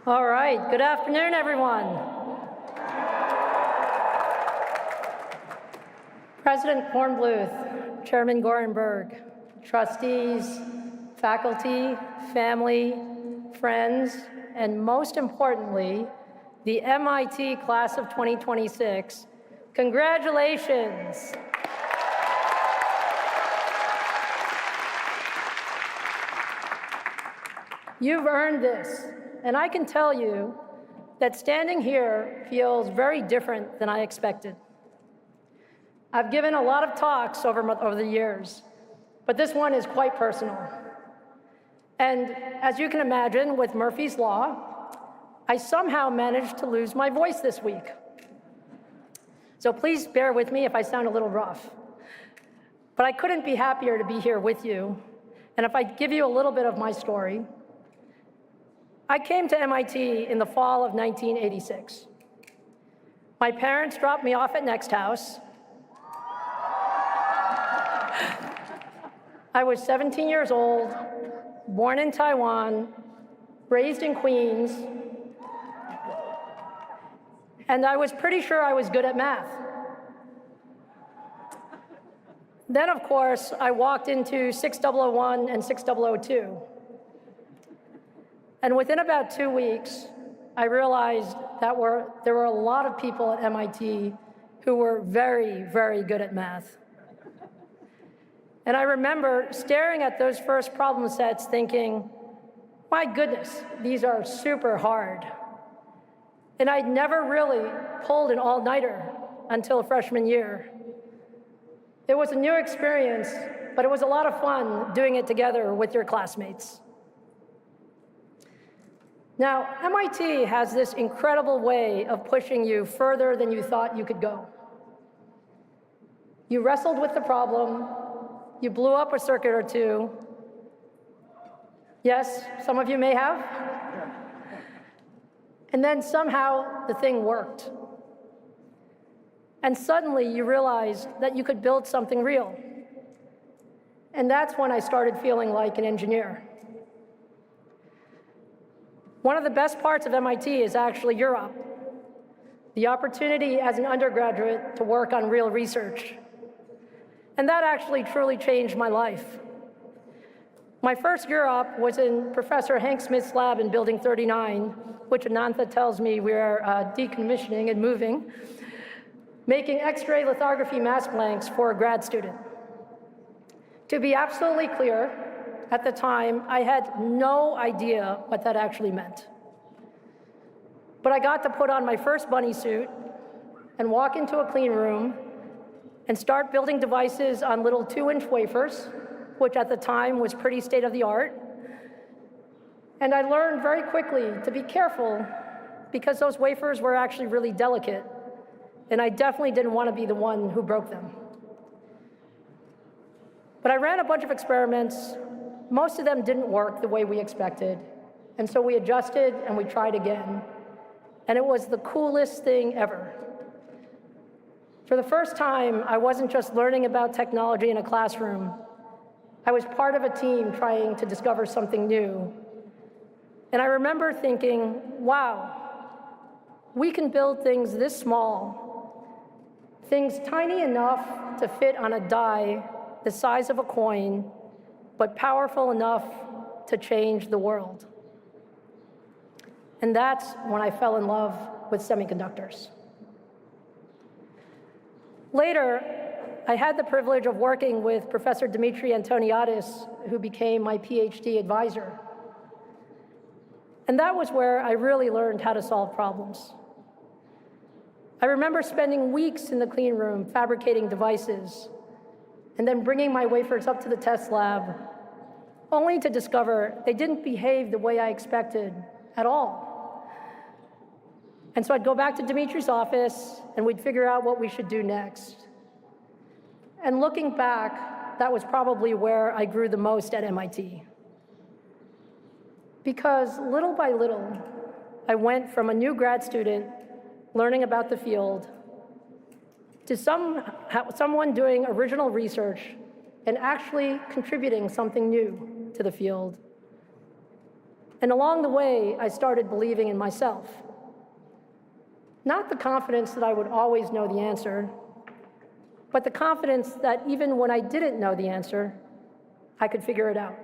All right, good afternoon, everyone. President Kornbluth, Chairman Gorenberg, trustees, faculty, family, friends, and most importantly, the MIT class of 2026, congratulations. You've earned this, and I can tell you that standing here feels very different than I expected. I've given a lot of talks over the years, but this one is quite personal. And as you can imagine, with Murphy's Law, I somehow managed to lose my voice this week. So please bear with me if I sound a little rough. But I couldn't be happier to be here with you. And if I give you a little bit of my story, I came to MIT in the fall of 1986. My parents dropped me off at Next House. I was 17 years old, born in Taiwan, raised in Queens, and I was pretty sure I was good at math. Then, of course, I walked into 6001 and 6002. And within about 2 weeks, I realized that there were a lot of people at MIT who were very, very good at math. And I remember staring at those first problem sets thinking, my goodness, these are super hard. And I'd never really pulled an all-nighter until freshman year. It was a new experience, but it was a lot of fun doing it together with your classmates. Now, MIT has this incredible way of pushing you further than you thought you could go. You wrestled with the problem, you blew up a circuit or two. Yes, some of you may have. And then somehow the thing worked. And suddenly you realized that you could build something real. And that's when I started feeling like an engineer. One of the best parts of MIT is actually Europe. The opportunity as an undergraduate to work on real research. And that actually truly changed my life. My first Europe was in Professor Hank Smith's lab in Building 39, which Anantha tells me we are decommissioning and moving, making X-ray lithography mask blanks for a grad student. To be absolutely clear, at the time, I had no idea what that actually meant. But I got to put on my first bunny suit and walk into a clean room and start building devices on little 2-inch wafers, which at the time was pretty state-of-the-art. And I learned very quickly to be careful because those wafers were actually really delicate, and I definitely didn't want to be the one who broke them. But I ran a bunch of experiments. Most of them didn't work the way we expected, and so we adjusted and we tried again. And it was the coolest thing ever. For the first time, I wasn't just learning about technology in a classroom. I was part of a team trying to discover something new. And I remember thinking, wow, we can build things this small, things tiny enough to fit on a die the size of a coin, but powerful enough to change the world. And that's when I fell in love with semiconductors. Later, I had the privilege of working with Professor Dimitri Antoniadis, who became my PhD advisor. And that was where I really learned how to solve problems. I remember spending weeks in the clean room fabricating devices, and then bringing my wafers up to the test lab, only to discover they didn't behave the way I expected at all. And so I'd go back to Dimitri's office, and we'd figure out what we should do next. And looking back, that was probably where I grew the most at MIT. Because little by little, I went from a new grad student learning about the field to someone doing original research and actually contributing something new to the field. And along the way, I started believing in myself. Not the confidence that I would always know the answer, but the confidence that even when I didn't know the answer, I could figure it out.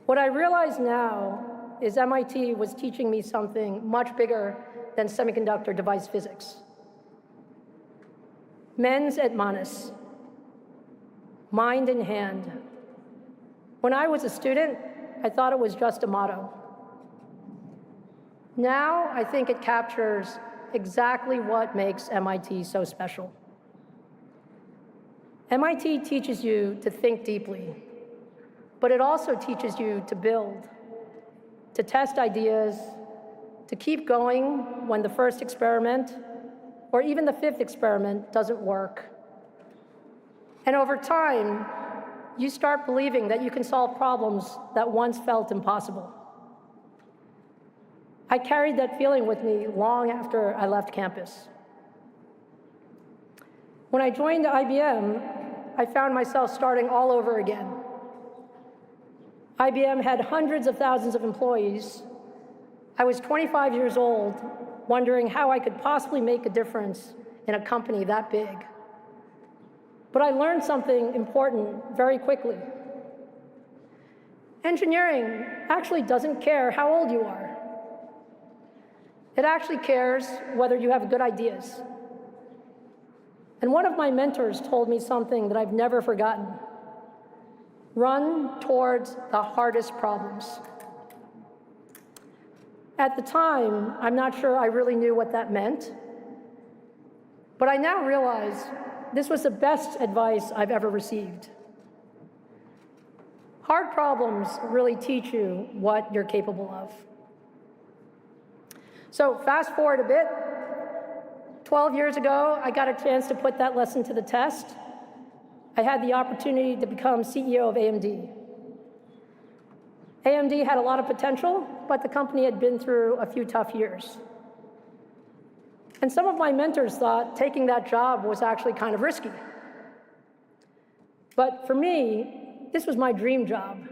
What I realize now is MIT was teaching me something much bigger than semiconductor device physics. Mens et manus, mind in hand. When I was a student, I thought it was just a motto. Now, I think it captures exactly what makes MIT so special. MIT teaches you to think deeply, but it also teaches you to build, to test ideas, to keep going when the first experiment or even the fifth experiment doesn't work. And over time, you start believing that you can solve problems that once felt impossible. I carried that feeling with me long after I left campus. When I joined IBM, I found myself starting all over again. IBM had hundreds of thousands of employees. I was 25 years old, wondering how I could possibly make a difference in a company that big. But I learned something important very quickly. Engineering actually doesn't care how old you are. It actually cares whether you have good ideas. And one of my mentors told me something that I've never forgotten. Run towards the hardest problems. At the time, I'm not sure I really knew what that meant, but I now realize this was the best advice I've ever received. Hard problems really teach you what you're capable of. So fast forward a bit. 12 years ago, I got a chance to put that lesson to the test. I had the opportunity to become CEO of AMD. AMD had a lot of potential, but the company had been through a few tough years. And some of my mentors thought taking that job was actually kind of risky. But for me, this was my dream job.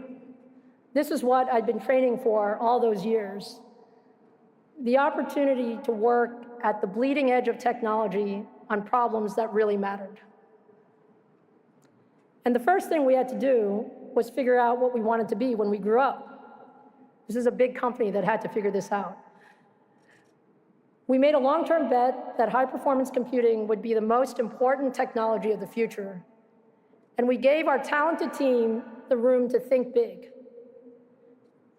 This is what I'd been training for all those years. The opportunity to work at the bleeding edge of technology on problems that really mattered. And the first thing we had to do was figure out what we wanted to be when we grew up. This is a big company that had to figure this out. We made a long-term bet that high-performance computing would be the most important technology of the future. And we gave our talented team the room to think big.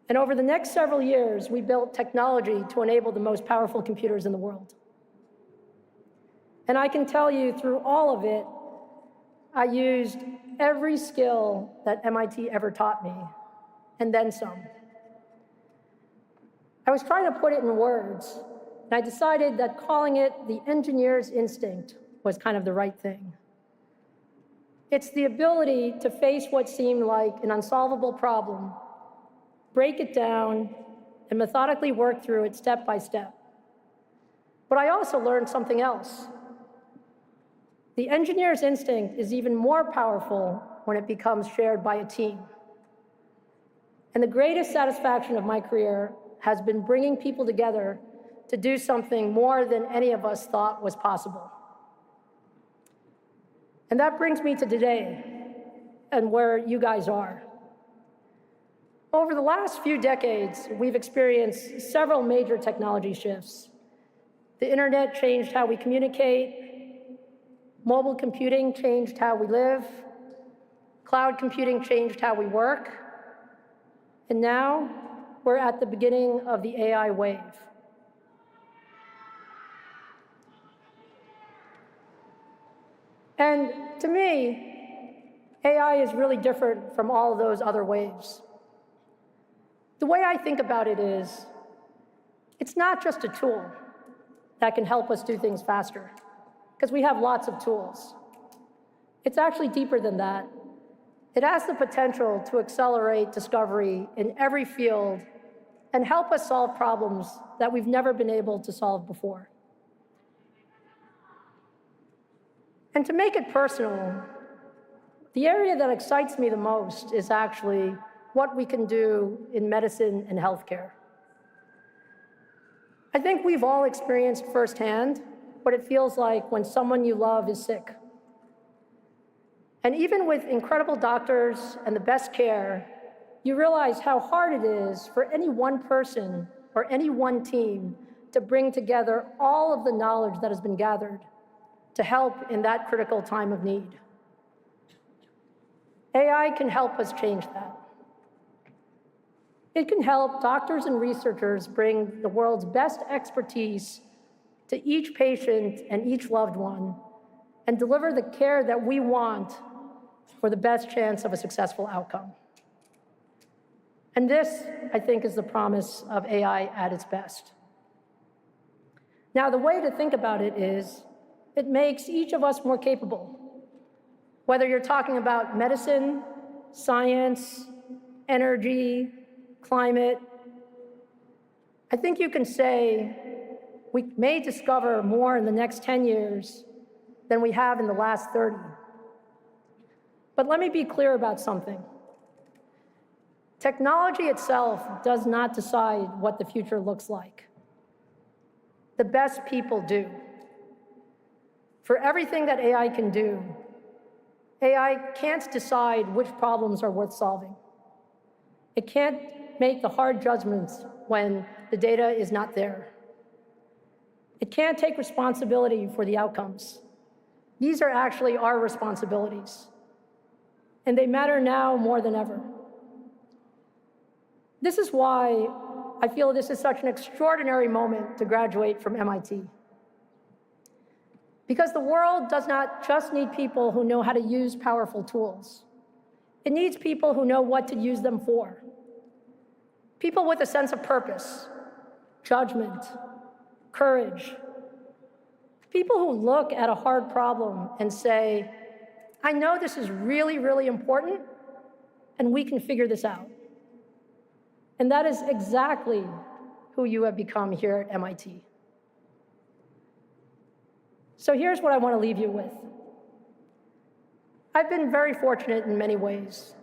And over the next several years, we built technology to enable the most powerful computers in the world. And I can tell you, through all of it, I used every skill that MIT ever taught me, and then some. I was trying to put it in words, and I decided that calling it the engineer's instinct was kind of the right thing. It's the ability to face what seemed like an unsolvable problem, break it down, and methodically work through it step by step. But I also learned something else. The engineer's instinct is even more powerful when it becomes shared by a team. And the greatest satisfaction of my career has been bringing people together to do something more than any of us thought was possible. And that brings me to today and where you guys are. Over the last few decades, we've experienced several major technology shifts. The internet changed how we communicate. Mobile computing changed how we live. Cloud computing changed how we work. And now, we're at the beginning of the AI wave. And to me, AI is really different from all of those other waves. The way I think about it is, it's not just a tool that can help us do things faster, because we have lots of tools. It's actually deeper than that. It has the potential to accelerate discovery in every field and help us solve problems that we've never been able to solve before. And to make it personal, the area that excites me the most is actually what we can do in medicine and healthcare. I think we've all experienced firsthand what it feels like when someone you love is sick. And even with incredible doctors and the best care, you realize how hard it is for any one person or any one team to bring together all of the knowledge that has been gathered to help in that critical time of need. AI can help us change that. It can help doctors and researchers bring the world's best expertise to each patient and each loved one and deliver the care that we want for the best chance of a successful outcome. And this, I think, is the promise of AI at its best. Now, the way to think about it is, it makes each of us more capable. Whether you're talking about medicine, science, energy, climate, I think you can say we may discover more in the next 10 years than we have in the last 30. But let me be clear about something. Technology itself does not decide what the future looks like. The best people do. For everything that AI can do, AI can't decide which problems are worth solving. It can't make the hard judgments when the data is not there. It can't take responsibility for the outcomes. These are actually our responsibilities, and they matter now more than ever. This is why I feel this is such an extraordinary moment to graduate from MIT. Because the world does not just need people who know how to use powerful tools. It needs people who know what to use them for. People with a sense of purpose, judgment, courage. People who look at a hard problem and say, I know this is really, really important, and we can figure this out. And that is exactly who you have become here at MIT. So here's what I want to leave you with. I've been very fortunate in many ways.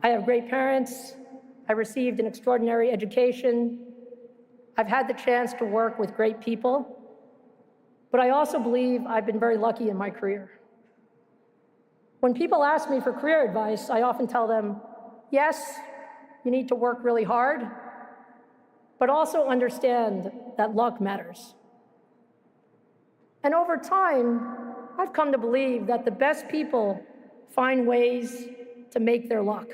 I have great parents. I received an extraordinary education. I've had the chance to work with great people. But I also believe I've been very lucky in my career. When people ask me for career advice, I often tell them, yes, you need to work really hard, but also understand that luck matters. And over time, I've come to believe that the best people find ways to make their luck.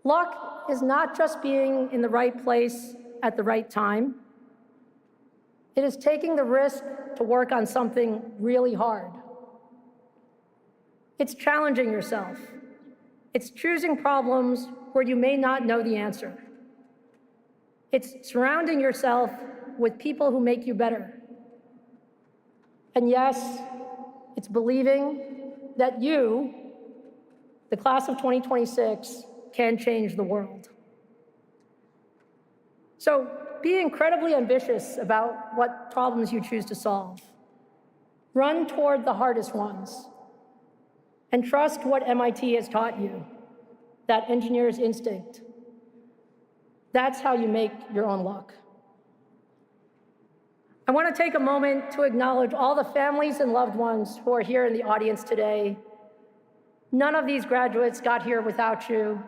Luck is not just being in the right place at the right time. It is taking the risk to work on something really hard. It's challenging yourself. It's choosing problems where you may not know the answer. It's surrounding yourself with people who make you better. And yes, it's believing that you, the class of 2026, can change the world. So be incredibly ambitious about what problems you choose to solve. Run toward the hardest ones. And trust what MIT has taught you, that engineer's instinct. That's how you make your own luck. I want to take a moment to acknowledge all the families and loved ones who are here in the audience today. None of these graduates got here without you.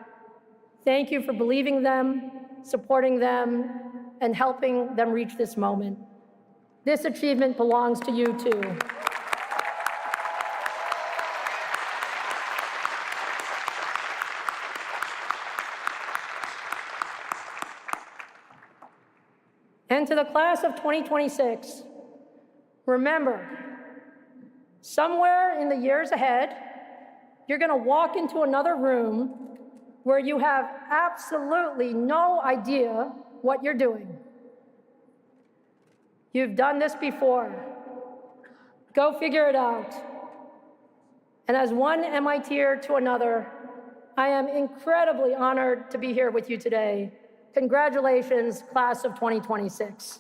Thank you for believing them, supporting them, and helping them reach this moment. This achievement belongs to you too. And to the class of 2026, remember, somewhere in the years ahead, you're going to walk into another room where you have absolutely no idea what you're doing. You've done this before. Go figure it out. And as one MITer to another, I am incredibly honored to be here with you today. Congratulations, class of 2026.